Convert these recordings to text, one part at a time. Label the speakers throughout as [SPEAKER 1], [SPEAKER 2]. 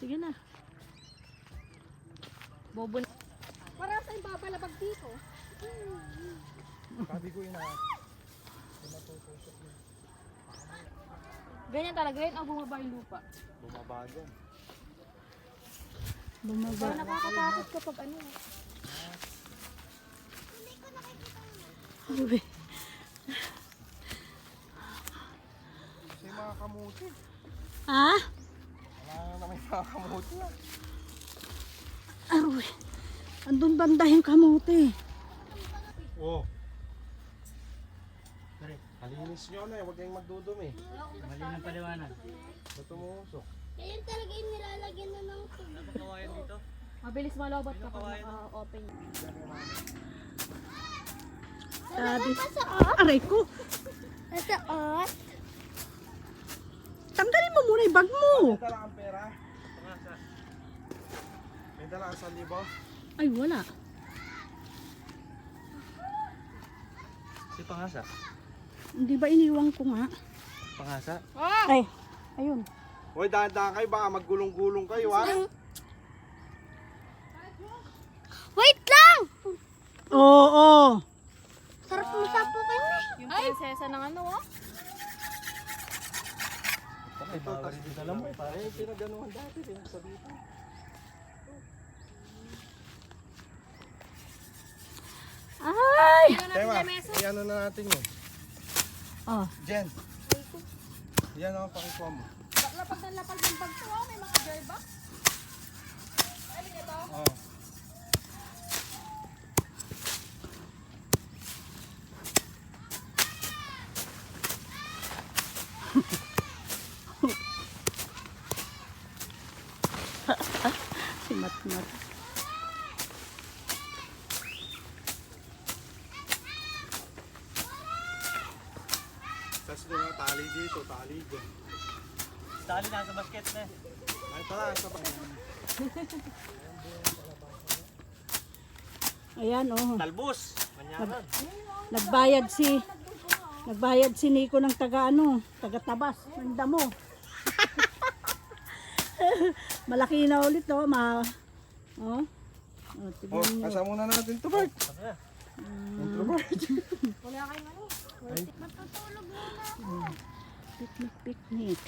[SPEAKER 1] Sige na.
[SPEAKER 2] Bobo na.
[SPEAKER 3] Para sa ibabalabag dito.
[SPEAKER 4] Sabi ko yun
[SPEAKER 2] Ganyan talaga yun o bumaba yung lupa?
[SPEAKER 4] bumaba dyan.
[SPEAKER 1] Bumaba.
[SPEAKER 3] Nakakatakot kapag ano.
[SPEAKER 1] Uy.
[SPEAKER 4] Kasi yung mga kamuti.
[SPEAKER 1] Ah?
[SPEAKER 4] Wala na naman yung mga kamuti yan.
[SPEAKER 1] Uy. Andun banda yung kamuti.
[SPEAKER 4] Oo. Kalinis nyo na eh, huwag kayong magdudumi.
[SPEAKER 5] Mali ng paliwanag.
[SPEAKER 4] Ba't umusok?
[SPEAKER 3] Kaya talaga yung nilalagyan na ng tubig.
[SPEAKER 5] Ano kawayan dito?
[SPEAKER 2] Mabilis malobot kapag naka-open.
[SPEAKER 1] Sabi.
[SPEAKER 3] Nasa off?
[SPEAKER 1] Aray ko.
[SPEAKER 3] Nasa off?
[SPEAKER 1] Tanggalin mo muna yung bag mo.
[SPEAKER 4] May dala kang pera?
[SPEAKER 5] Pangasa.
[SPEAKER 4] May dala kang 1,000?
[SPEAKER 1] Ay, wala.
[SPEAKER 5] Si Pangasa.
[SPEAKER 1] Hindi ba iniwang ko nga?
[SPEAKER 5] Pangasa?
[SPEAKER 1] Ay, ayun.
[SPEAKER 4] Hoy, dahan-dahan kayo, baka maggulong-gulong kayo ha?
[SPEAKER 3] Wait lang!
[SPEAKER 1] Oo.
[SPEAKER 3] Sarap mo sapukin na.
[SPEAKER 2] Yung prinsesa ng ano oh.
[SPEAKER 4] Ito, tas alam mo, eh, pinaganuhan dati din sa dito.
[SPEAKER 1] Ay!
[SPEAKER 4] Tema, i-ano na natin yun.
[SPEAKER 1] Oh.
[SPEAKER 4] Jen. Yan ako, pakikuha mo.
[SPEAKER 2] Lapag ng lapag ng bag ko oh. May mga girl box.
[SPEAKER 4] Oo.
[SPEAKER 1] Si Mat-Mat.
[SPEAKER 4] Tapos doon ang tali dito, tali dyan.
[SPEAKER 5] Tali na sa basket na.
[SPEAKER 4] Ay pala, sa
[SPEAKER 1] Ayan, oh.
[SPEAKER 5] Talbos! Manyaman.
[SPEAKER 1] Nagbayad si Nico ng taga-tabas, ng damo. Malaki na ulit, oh. Oh. Oh,
[SPEAKER 4] Oh,
[SPEAKER 1] tignan nyo.
[SPEAKER 4] kasama muna natin to, Bert.
[SPEAKER 5] Ano?
[SPEAKER 4] Introvert.
[SPEAKER 2] Wala kayong ano.
[SPEAKER 3] Matutulog muna.
[SPEAKER 1] Picnic.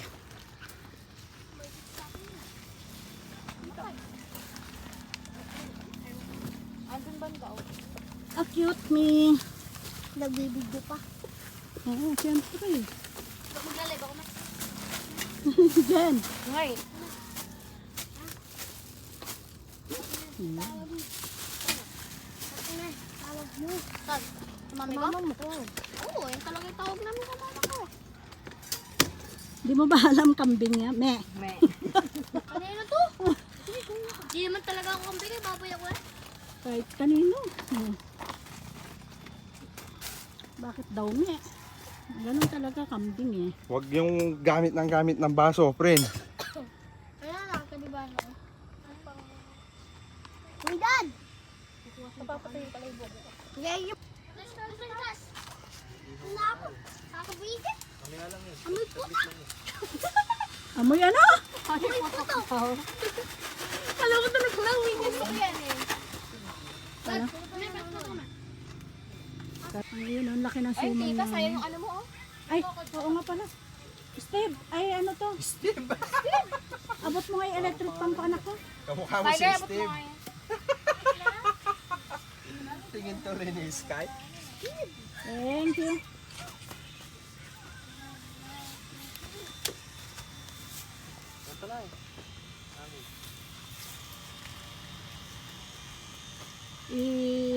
[SPEAKER 2] Andun banda oh.
[SPEAKER 1] Ah, cute me.
[SPEAKER 3] Nagbibigyo pa.
[SPEAKER 1] Oo, siyempre.
[SPEAKER 3] Maglalay ba ko na?
[SPEAKER 1] Jen.
[SPEAKER 2] Ngay.
[SPEAKER 3] Tawag mo. Saan? Sa mami ko? Oo, yun talaga yung tawag namin sa mama ko.
[SPEAKER 1] Di mo ba alam kambing niya? Me.
[SPEAKER 3] Kanino to? Hindi naman talaga ako kambing eh. Baboy ako eh.
[SPEAKER 1] Kahit kanino. Bakit daw me? Ganun talaga kambing eh.
[SPEAKER 4] Huwag yung gamit ng baso, friend.
[SPEAKER 3] Kaya nakakadiba na ako. Uy, Dad!
[SPEAKER 2] Napapatay pala yung bobo.
[SPEAKER 3] Yeah, you... Princess! Ano ako? Kakabitin?
[SPEAKER 5] Kami nga lang yun.
[SPEAKER 3] Amoy puta!
[SPEAKER 1] Amoy ano?
[SPEAKER 3] Amoy puta!
[SPEAKER 2] Alam ko talaga lang.
[SPEAKER 3] Gusto ko yan eh. Dad, may ba't mo naman?
[SPEAKER 1] Ayun, ang laki ng
[SPEAKER 2] Ay,
[SPEAKER 1] sumang
[SPEAKER 2] tita,
[SPEAKER 1] na.
[SPEAKER 2] sayang yung ano mo oh.
[SPEAKER 1] Ay, oo nga pala. Steve, ay ano to?
[SPEAKER 4] Steve!
[SPEAKER 1] Abot mo nga yung electric pump anak ko.
[SPEAKER 4] Kamukha mo si
[SPEAKER 2] Tiger, abot mo
[SPEAKER 4] Steve.
[SPEAKER 2] nga yan.
[SPEAKER 4] Tingin to rin ni Sky.
[SPEAKER 1] Thank you.
[SPEAKER 5] Ito lang eh.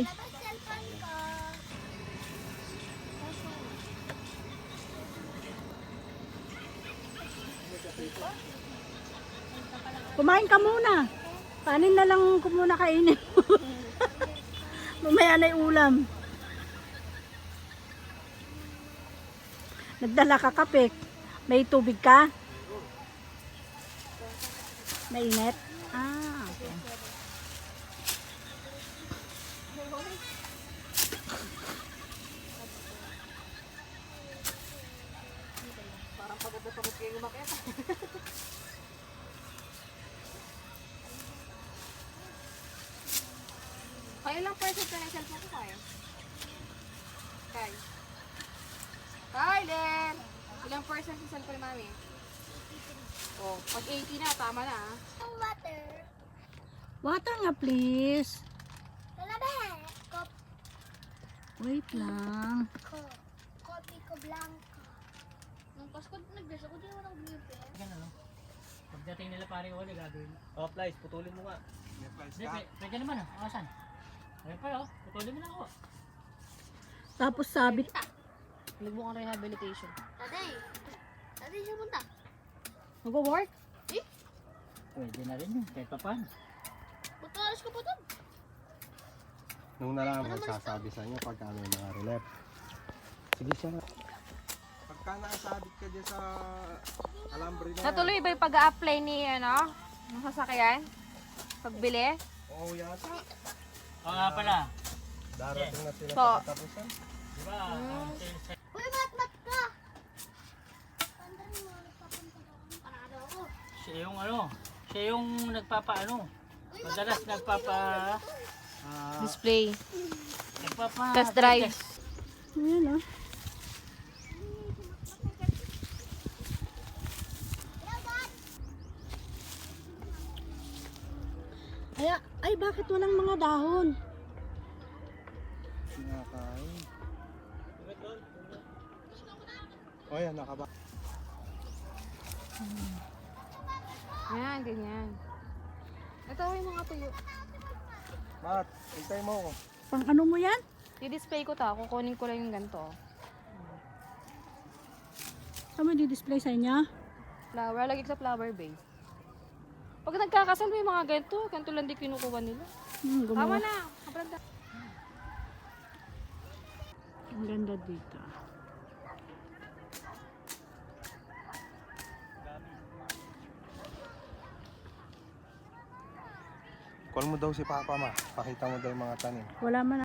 [SPEAKER 3] Labas cellphone ko.
[SPEAKER 1] Kumain ka muna. Kanin na lang ko muna kainin. Mamaya na yung ulam. Nagdala ka kape. May tubig ka? Mainit? Ah, okay.
[SPEAKER 2] Parang pagod na pagod kayo umakyat. ilang percent ka na yung cellphone ko kaya? Kay. Kyler! Ilang percent yung cellphone ni mami? Oh, pag 80 na, tama na ah.
[SPEAKER 3] Ang water.
[SPEAKER 1] Water nga please.
[SPEAKER 3] Lalabahan.
[SPEAKER 1] Wait lang.
[SPEAKER 3] Kopi ko blanco. Nung Pasko, nag-dress ako, di naman ako binibigyan.
[SPEAKER 6] Ganun, no? Pagdating nila pare Oli, gagawin.
[SPEAKER 5] Oh, Flies, putulin mo nga.
[SPEAKER 6] Hindi, pwede naman ah. Asan? Ayun pa oh. Putulin mo na ako.
[SPEAKER 1] Tapos sabit.
[SPEAKER 2] Nagbukang rehabilitation.
[SPEAKER 3] Tatay. Tatay siya punta.
[SPEAKER 2] Mag-work?
[SPEAKER 6] Pwede na rin yun. Kahit pa paano.
[SPEAKER 3] Buto alas ko po doon.
[SPEAKER 4] Nung na lang ako sasabi sa inyo pagka may mga relap. Sige siya na. Pagka nakasabit ka dyan sa alambre na
[SPEAKER 2] Natuloy ba yung pag-a-apply ni, ano, ng sasakyan? Pagbili?
[SPEAKER 4] Oo yata.
[SPEAKER 6] Oo nga pala.
[SPEAKER 4] Darating na sila
[SPEAKER 2] So,
[SPEAKER 4] sa katapusan.
[SPEAKER 6] Diba? Ang sales
[SPEAKER 3] Uy, mat-mat ka! Pandang mo, nagpapunta ka kung parado ako.
[SPEAKER 6] siya yung ano. Siya yung nagpapaano.
[SPEAKER 3] Uy,
[SPEAKER 6] Madalas nagpapa...
[SPEAKER 2] Display.
[SPEAKER 6] nagpapa...
[SPEAKER 2] Test drive.
[SPEAKER 1] Ayan oh. Ay, bakit walang mga dahon?
[SPEAKER 4] Sinakain. O yan, nakaba.
[SPEAKER 2] Ayan, ganyan. Ito yung mga tuyo.
[SPEAKER 4] Mat, hintay mo ako.
[SPEAKER 1] Pang ano mo yan?
[SPEAKER 2] I-display ko ta. Kukunin ko lang yung ganito.
[SPEAKER 1] Saan mo di-display sa inyo?
[SPEAKER 2] Flower. Lagi ko sa flower base. Pag nagkakasal may mga ganito. Ganito lang di kinukuha nila. Tama
[SPEAKER 1] Gumawa.
[SPEAKER 2] na. Kabranda.
[SPEAKER 1] Ang ganda dito.
[SPEAKER 4] Call mo daw si Papa ma. Pakita mo daw yung mga tanim.
[SPEAKER 1] Wala man